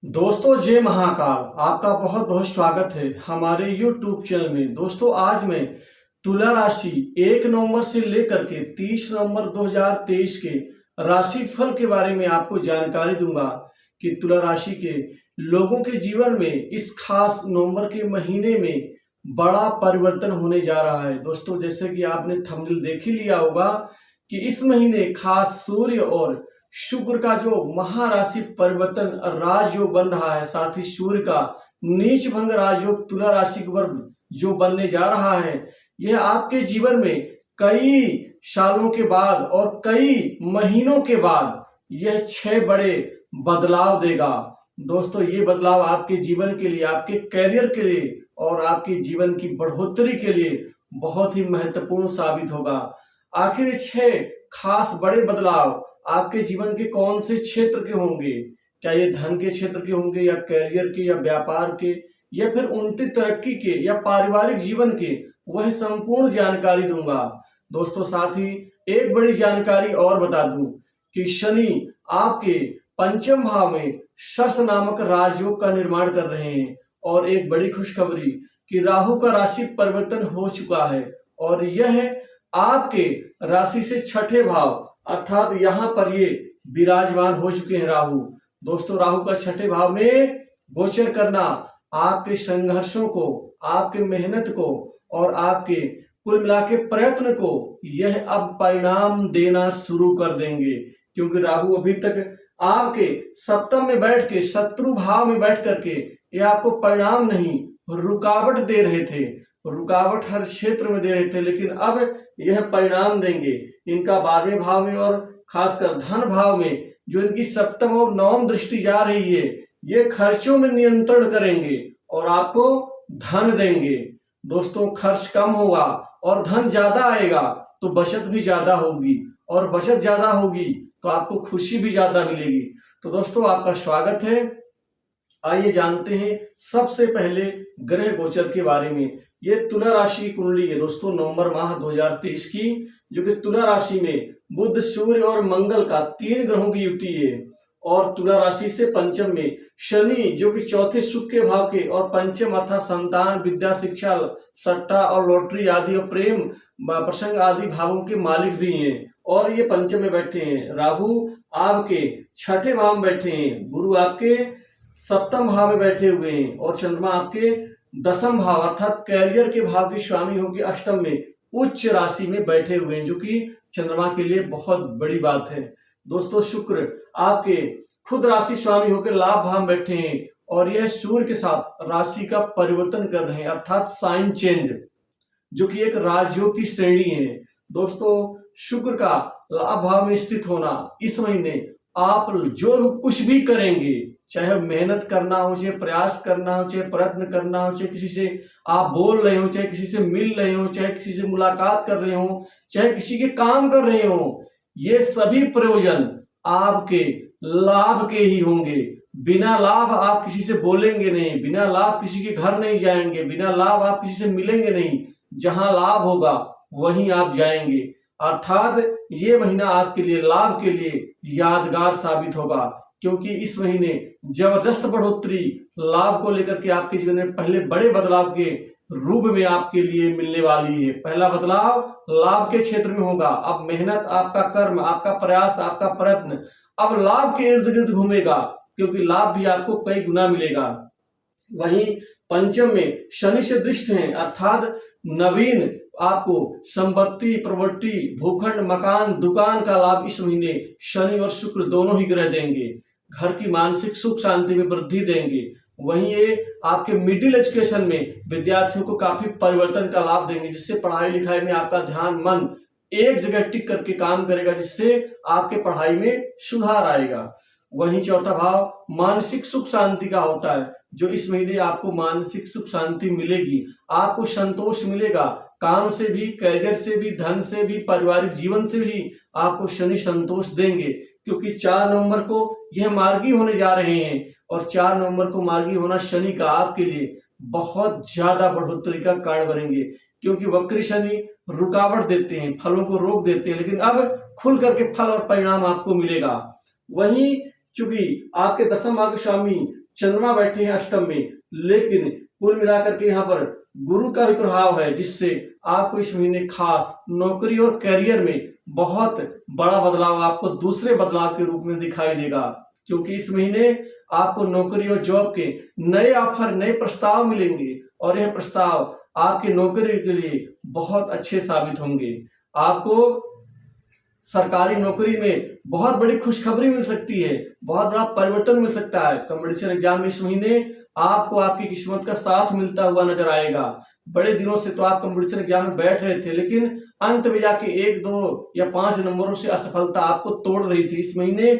दोस्तों जय महाकाल। आपका बहुत बहुत स्वागत है हमारे YouTube चैनल में। दोस्तों आज मैं तुला राशि 1 नवंबर से लेकर के 30 नवंबर 2023 के राशि फल के बारे में आपको जानकारी दूंगा कि तुला राशि के लोगों के जीवन में इस खास नवंबर के महीने में बड़ा परिवर्तन होने जा रहा है। दोस्तों जैसे कि आपने थंबनेल देख ही लिया होगा कि इस महीने खास सूर्य और शुक्र का जो महाराशि परिवर्तन राजयोग बन रहा है, साथ ही सूर्य का नीच भंग राजयोग तुला राशि के ऊपर जो बनने जा रहा है, यह आपके जीवन में कई सालों के बाद और कई महीनों के बाद यह 6 बड़े बदलाव देगा। दोस्तों ये बदलाव आपके जीवन के लिए, आपके कैरियर के लिए और आपके जीवन की बढ़ोतरी के लिए बहुत ही महत्वपूर्ण साबित होगा। आखिर ये 6 खास बड़े बदलाव आपके जीवन के कौन से क्षेत्र के होंगे? क्या ये धन के क्षेत्र के होंगे या कैरियर के या व्यापार के या फिर उन्नति तरक्की के या पारिवारिक जीवन के, वह संपूर्ण जानकारी दूंगा। दोस्तों साथ ही एक बड़ी जानकारी और बता दूं कि शनि आपके पंचम भाव में शश नामक राजयोग का निर्माण कर रहे हैं। और एक बड़ी खुशखबरी कि राहु का राशि परिवर्तन हो चुका है और यह आपके राशि से छठे भाव अर्थात यहाँ पर ये विराजमान हो चुके हैं राहु। दोस्तों राहु का छठे भाव में गोचर करना आपके संघर्षों को, आपके मेहनत को और आपके कुल मिला के प्रयत्न को यह अब परिणाम देना शुरू कर देंगे, क्योंकि राहु अभी तक आपके सप्तम में बैठ के शत्रु भाव में बैठ करके ये आपको परिणाम नहीं रुकावट दे रहे थे। रुकावट हर क्षेत्र में दे रहे थे, लेकिन अब यह परिणाम देंगे। इनका 12वें भाव में और खासकर धन भाव में जो इनकी सप्तम और नवम दृष्टि जा रही है, ये खर्चों में नियंत्रण करेंगे और आपको धन देंगे। दोस्तों खर्च कम होगा और धन ज्यादा आएगा तो बचत भी ज्यादा होगी, और बचत ज्यादा होगी तो आपको खुशी भी ज्यादा मिलेगी। तो दोस्तों आपका स्वागत है। आइए जानते हैं सबसे पहले ग्रह गोचर के बारे में। ये तुला राशि की कुंडली है दोस्तों नवंबर माह 2023 की, जो कि तुला राशि में बुध, सूर्य और मंगल का 3 ग्रहों की युति है। और तुला राशि से पंचम में शनि जो कि चौथे सुख के भाव के और पंचम अर्थात संतान, विद्या, शिक्षा, सट्टा और लॉटरी आदि और प्रेम प्रसंग आदि भावों के मालिक भी हैं, और ये पंचम में बैठे हैं। राहु आपके छठे भाव में बैठे हैं, गुरु आपके सप्तम भाव में बैठे हुए हैं और चंद्रमा आपके दसम भाव अर्थात कैरियर के भाव के स्वामी होकर अष्टम में उच्च राशि में बैठे हुए हैं, जो कि चंद्रमा के लिए बहुत बड़ी बात है। दोस्तों शुक्र आपके खुद राशि स्वामी होकर लाभ भाव में बैठे हैं और यह सूर्य के साथ राशि का परिवर्तन कर रहे हैं अर्थात साइन चेंज, जो कि एक राजयोग की श्रेणी है। दोस्तों शुक्र का लाभ भाव में स्थित होना इस महीने आप जो कुछ भी करेंगे, चाहे मेहनत करना हो, चाहे प्रयास करना हो, चाहे प्रयत्न करना हो, चाहे किसी से आप बोल रहे हो, चाहे किसी से मिल रहे हो, चाहे किसी से मुलाकात कर रहे हो, चाहे किसी के काम कर रहे हो, ये सभी प्रयोजन आपके लाभ के ही होंगे। बिना लाभ आप किसी से बोलेंगे नहीं, बिना लाभ किसी के घर नहीं जाएंगे, बिना लाभ आप किसी से मिलेंगे नहीं। जहां लाभ होगा वहीं आप जाएंगे। अर्थात ये महीना आपके लिए लाभ के लिए यादगार साबित होगा, क्योंकि इस महीने जबरदस्त बढ़ोतरी लाभ को लेकर के आपके जीवन में पहले बड़े बदलाव के रूप में आपके लिए मिलने वाली है। पहला बदलाव लाभ के क्षेत्र में होगा। अब मेहनत, आपका कर्म, आपका प्रयास, आपका प्रयत्न अब लाभ के इर्द गिर्द घूमेगा, क्योंकि लाभ भी आपको कई गुना मिलेगा। वहीं पंचम में शनि से दृष्ट है अर्थात नवीन आपको संपत्ति, प्रॉपर्टी, भूखंड, मकान, दुकान का लाभ इस महीने शनि और शुक्र दोनों ही ग्रह देंगे। घर की मानसिक सुख शांति में वृद्धि देंगे। वहीं ये आपके मिडिल एजुकेशन में विद्यार्थियों को काफी परिवर्तन का लाभ देंगे, जिससे पढ़ाई लिखाई में आपका ध्यान, मन एक जगह टिक करके काम करेगा, जिससे आपके पढ़ाई में सुधार आएगा। वहीं चौथा भाव मानसिक सुख शांति का होता है, जो इस महीने आपको मानसिक सुख शांति मिलेगी, आपको संतोष मिलेगा। काम से भी, कैरियर से भी, धन से भी, पारिवारिक जीवन से भी आपको शनि संतोष देंगे, क्योंकि 4 नवंबर को यह मार्गी होने जा रहे हैं और 4 नवंबर को मार्गी होना शनि का आपके लिए बहुत ज्यादा बढ़ोतरी का कारण बनेंगे, क्योंकि वक्री शनि रुकावट देते हैं, फलों को रोक देते हैं, लेकिन अब खुल करके फल और परिणाम आपको मिलेगा। वहीं चूंकि आपके दसम भाव के स्वामी चंद्रमा बैठे हैं अष्टम में, लेकिन कुल मिलाकर के यहाँ पर गुरु का भी प्रभाव है, जिससे आपको इस महीने खास नौकरी और करियर में बहुत बड़ा बदलाव आपको दूसरे बदलाव के रूप में दिखाई देगा। क्योंकि इस महीने आपको नौकरी और जॉब के नए ऑफर, नए प्रस्ताव मिलेंगे और यह प्रस्ताव आपकी नौकरी के लिए बहुत अच्छे साबित होंगे। आपको सरकारी नौकरी में बहुत बड़ी खुशखबरी मिल सकती है, बहुत बड़ा परिवर्तन मिल सकता है। कंपटीशन एग्जाम में इस महीने आपको आपकी किस्मत का साथ मिलता हुआ नजर आएगा। बड़े दिनों से तो आप कंपटीशन एग्जाम में बैठ रहे थे, लेकिन अंत में जाके 1, 2 या 5 नंबरों से असफलता आपको तोड़ रही थी। इस महीने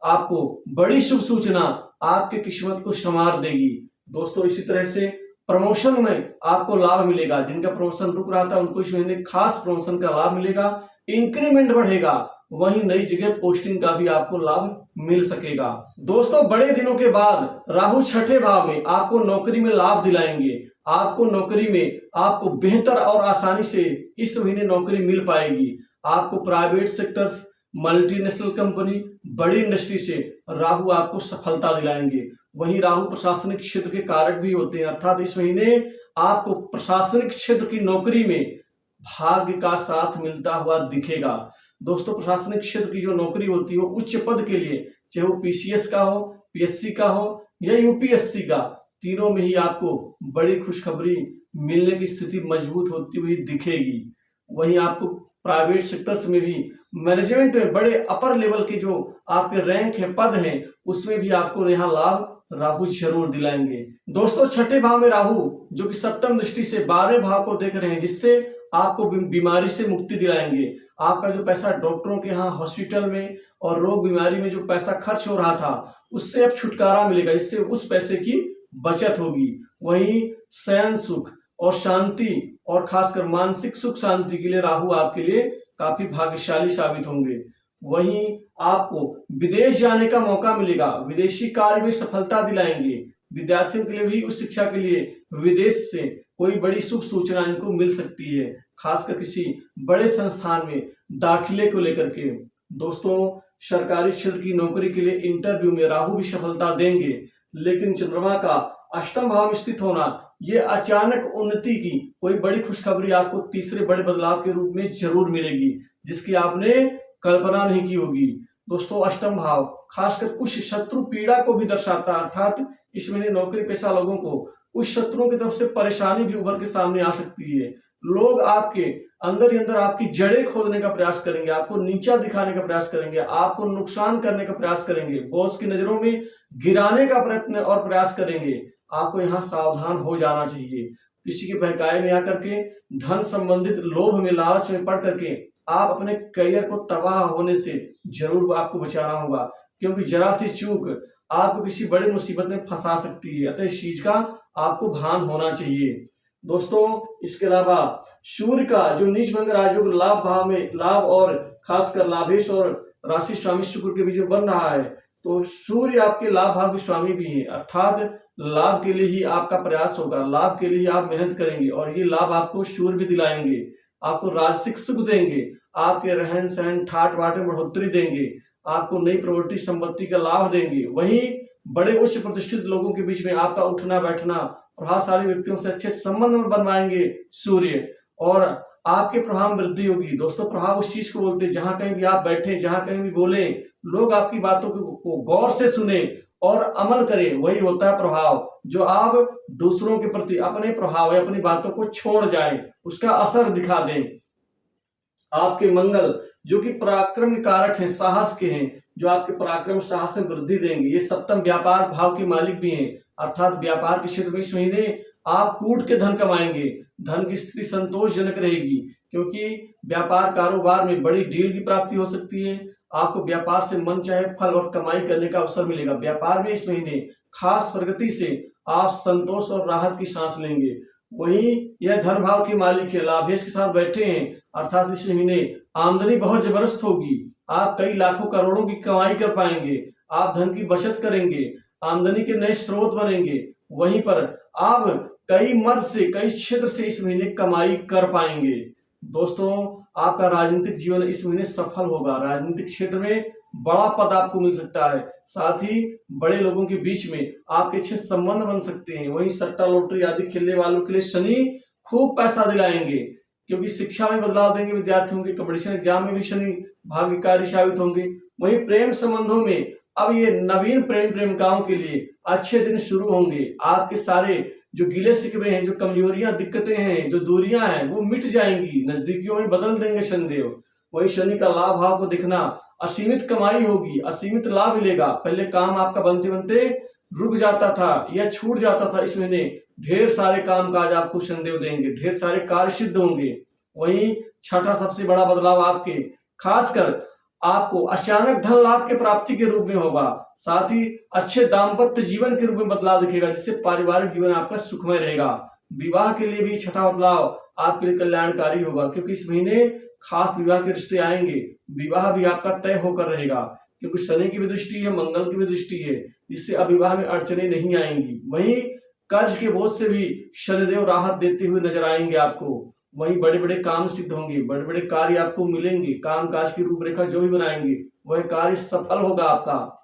आपको बड़ी शुभ सूचना आपकी किस्मत को संवार देगी। दोस्तों, इसी तरह से प्रमोशन में आपको लाभ मिलेगा। जिनका प्रमोशन रुक रहा था उनको इस महीने खास प्रमोशन का लाभ मिलेगा, इंक्रीमेंट बढ़ेगा, वहीं नई जगह पोस्टिंग का भी आपको लाभ मिल सकेगा। दोस्तों, बड़े दिनों के बाद राहु छठे भाव में आपको नौकरी में लाभ दिलाएंगे। आपको नौकरी में आपको बेहतर और आसानी से इस महीने नौकरी मिल पाएगी। आपको प्राइवेट सेक्टर, मल्टीनेशनल कंपनी, बड़ी इंडस्ट्री से राहु आपको सफलता दिलाएंगे। वहीं राहु प्रशासनिक क्षेत्र के कारक भी होते हैं, अर्थात इस महीने आपको प्रशासनिक क्षेत्र की नौकरी में भाग्य का साथ मिलता हुआ दिखेगा। दोस्तों, प्रशासनिक क्षेत्र की जो नौकरी होती है वो उच्च पद के लिए, चाहे वो पीसीएस का हो, पीएससी का हो या यूपीएससी का, तीनों में ही आपको बड़ी खुशखबरी मिलने की स्थिति मजबूत होती हुई दिखेगी। वहीं आपको प्राइवेट सेक्टर्स में भी मैनेजमेंट में बड़े अपर लेवल के जो आपके रैंक है, पद हैं, उसमें भी आपको यहाँ लाभ राहु जरूर दिलाएंगे। दोस्तों, छठे भाव में राहु जो कि सप्तम दृष्टि से 12वें भाव को देख रहे हैं, जिससे आपको बीमारी से मुक्ति दिलाएंगे। आपका जो पैसा डॉक्टरों के यहाँ हॉस्पिटल में और रोग बीमारी में जो पैसा खर्च हो रहा था, उससे अब छुटकारा मिलेगा। इससे उस पैसे की बचत होगी। वहीं शयन सुख और शांति और खासकर मानसिक सुख शांति के लिए राहु आपके लिए काफी भाग्यशाली साबित होंगे। वहीं आपको विदेश जाने का मौका मिलेगा, विदेशी कार्य में सफलता दिलाएंगे। विद्यार्थियों के लिए भी उच्च शिक्षा के लिए विदेश से कोई बड़ी शुभ सूचना इनको मिल सकती है, खासकर किसी बड़े संस्थान में दाखिले को लेकर के। दोस्तों, सरकारी क्षेत्र की नौकरी के लिए इंटरव्यू में राहु भी सफलता देंगे, लेकिन चंद्रमा का अष्टम भाव में स्थित होना, ये अचानक उन्नति की कोई बड़ी खुशखबरी आपको तीसरे बड़े बदलाव के रूप में जरूर मिलेगी, जिसकी आपने कल्पना नहीं की होगी। दोस्तों, अष्टम भाव खासकर कुछ शत्रु पीड़ा को भी दर्शाता है, अर्थात इस महीने नौकरी पेशा लोगों को कुछ शत्रुओं की तरफ से परेशानी भी उभर के सामने आ सकती है। लोग आपके अंदर ही अंदर आपकी जड़ें खोदने का प्रयास करेंगे, आपको नीचा दिखाने का प्रयास करेंगे, आपको नुकसान करने का प्रयास करेंगे, बॉस की नजरों में गिराने का प्रयत्न और प्रयास करेंगे। आपको यहाँ सावधान हो जाना चाहिए। किसी के बहकाए में आकर के, धन संबंधित लोभ में, लालच में पड़ करके आप अपने करियर को तबाह होने से जरूर आपको बचाना होगा, क्योंकि जरा सी चूक आपको किसी बड़ी मुसीबत में फंसा सकती है। अतः इस चीज का आपको भान होना चाहिए। दोस्तों, इसके अलावा सूर्य का जो नीच भंग राजयोग लाभ भाव में, लाभ और खासकर लाभेश और राशि स्वामी शुक्र के बीच में बन रहा है, तो सूर्य आपके लाभ भाव के स्वामी भी है, अर्थात लाभ के लिए ही आपका प्रयास होगा, लाभ के लिए आप मेहनत करेंगे और ये लाभ आपको सूर्य भी दिलाएंगे। आपको राजसिक सुख देंगे, आपके रहन सहन ठाट बाट में बढ़ोतरी देंगे, आपको नई प्रॉपर्टी संपत्ति का लाभ देंगे। वहीं बड़े उच्च प्रतिष्ठित लोगों के बीच में आपका उठना बैठना, प्रभावशाली व्यक्तियों से अच्छे संबंध बनवाएंगे सूर्य, और आपके प्रभाव में वृद्धि होगी। दोस्तों, प्रभाव उस चीज को बोलते हैं जहां कहीं भी आप बैठे, जहां कहीं भी बोले, लोग आपकी बातों को गौर से सुने और अमल करें, वही होता है प्रभाव। जो आप दूसरों के प्रति अपने प्रभाव है, अपनी बातों को छोड़ जाए, उसका असर दिखा दें। आपके मंगल जो कि पराक्रम कारक हैं, साहस के हैं, जो आपके पराक्रम साहस में वृद्धि देंगे। ये सप्तम व्यापार भाव के मालिक भी हैं, अर्थात व्यापार के क्षेत्र में इस महीने आप कूट के धन कमाएंगे। धन की स्थिति संतोषजनक रहेगी, क्योंकि व्यापार कारोबार में बड़ी डील की प्राप्ति हो सकती है। आपको व्यापार से मन चाहे फल और कमाई करने का अवसर मिलेगा। व्यापार में इस महीने खास प्रगति से आप संतोष और राहत की सांस लेंगे। वहीं यह धन भाव के मालिक है, लाभेश के साथ बैठे हैं, अर्थात इस महीने आमदनी बहुत जबरदस्त होगी। आप कई लाखों करोड़ों की कमाई कर पाएंगे, आप धन की बचत करेंगे, आमदनी के नए स्रोत बनेंगे। वहीं पर आप कई मद से, कई क्षेत्र से इस महीने कमाई कर पाएंगे। दोस्तों, आपका राजनीतिक जीवन इस महीने सफल होगा। राजनीतिक क्षेत्र में बड़ा पद आपको मिल सकता है। साथ ही बड़े लोगों के बीच में आपके अच्छे संबंध बन सकते हैं। वहीं सट्टा लॉटरी आदि खेलने वालों के लिए शनि खूब पैसा दिलाएंगे, क्योंकि शिक्षा में बदलाव देंगे विद्यार्थियों के। कंपटीशन एग्जाम में भी शनि भाग्यकारी साबित होंगे। वहीं प्रेम संबंधों में अब ये नवीन प्रेमिकाओं के लिए अच्छे दिन शुरू होंगे। आपके सारे जो गिले शिकवे हैं, जो कमजोरियां दिक्कतें हैं, जो दूरियां हैं, वो मिट जाएंगी, नजदीकियों में बदल देंगे शनिदेव। वही शनि का लाभ भाव को दिखना, असीमित कमाई होगी, असीमित लाभ मिलेगा। पहले काम आपका बनते बनते रुक जाता था या छूट जाता था, इस महीने ढेर सारे काम काज आपको शनिदेव देंगे, ढेर सारे कार्य सिद्ध होंगे। वहीं छठा सबसे बड़ा बदलाव आपके खासकर आपको अचानक धन लाभ के प्राप्ति के रूप में होगा। साथ ही अच्छे दाम्पत्य जीवन के रूप में बदलाव दिखेगा, जिससे पारिवारिक जीवन आपका सुखमय रहेगा। विवाह के लिए भी छठा बदलाव आपके लिए कल्याणकारी होगा, क्योंकि इस महीने खास विवाह के रिश्ते आएंगे। विवाह भी आपका तय होकर रहेगा, क्योंकि शनि की भी दृष्टि है, मंगल की भी दृष्टि है, जिससे अविवाह में अड़चने नहीं आएंगी। वहीं कर्ज के बोझ से भी शनिदेव राहत देते हुए नजर आएंगे आपको। वहीं बड़े बड़े काम सिद्ध होंगे, बड़े बड़े कार्य आपको मिलेंगे। काम काज की रूपरेखा जो भी बनाएंगे वह कार्य सफल होगा आपका।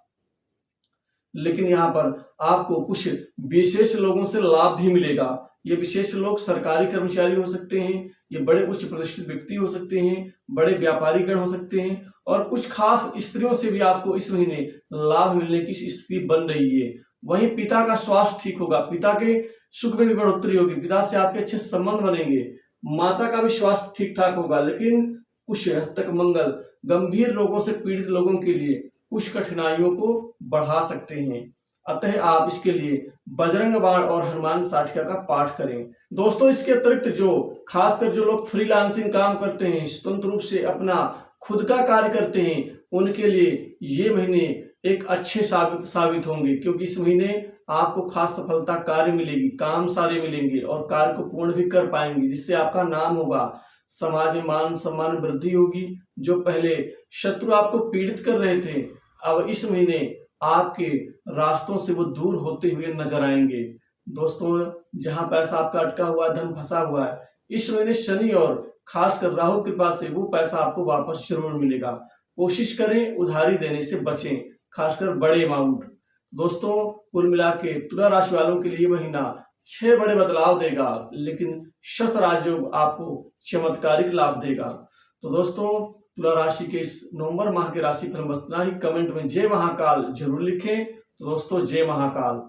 लेकिन यहाँ पर आपको कुछ विशेष लोगों से लाभ भी मिलेगा। ये विशेष लोग सरकारी कर्मचारी हो सकते हैं, ये बड़े उच्च प्रतिष्ठित व्यक्ति हो सकते हैं, बड़े व्यापारी गण हो सकते हैं, और कुछ खास स्त्रियों से भी आपको इस महीने लाभ मिलने की स्थिति बन रही है। वहीं पिता का स्वास्थ्य ठीक होगा, पिता के सुख में भी बढ़ोतरी होगी, पिता से आपके अच्छे संबंध बनेंगे। माता का भी स्वास्थ्य ठीक ठाक होगा, लेकिन कुछ हद तक मंगल गंभीर रोगों से पीड़ित लोगों के लिए कुछ कठिनाइयों को बढ़ा सकते हैं। अतः आप इसके लिए बजरंग बाण और हनुमान साठिका का पाठ करें। दोस्तों, इसके अतिरिक्त जो खासकर जो लोग फ्रीलांसिंग काम करते हैं, स्वतंत्र रूप से अपना खुद का कार्य करते हैं, उनके लिए ये महीने एक अच्छे साबित होंगे, क्योंकि इस महीने आपको खास सफलता कार्य मिलेगी, काम सारे मिलेंगे और कार्य को पूर्ण भी कर पाएंगे, जिससे आपका नाम होगा, समाज में मान सम्मान वृद्धि होगी। जो पहले शत्रु आपको पीड़ित कर रहे थे, अब इस महीने आपके रास्तों से वो दूर होते हुए नजर आएंगे। दोस्तों, जहां पैसा आपका अटका हुआ है, धन फंसा हुआ है, इस महीने शनि और खासकर राहु कृपा से वो पैसा आपको वापस जरूर मिलेगा। कोशिश करें उधारी देने से बचें, खासकर बड़े अमाउंट। दोस्तों, कुल मिला के तुला राशि वालों के लिए महीना 6 बड़े बदलाव देगा, लेकिन शश राजयोग आपको चमत्कारिक लाभ देगा। तो दोस्तों, तुला राशि के इस नवंबर माह के राशि फल बस इतना ही। कमेंट में जय महाकाल जरूर लिखें। तो दोस्तों, जय महाकाल।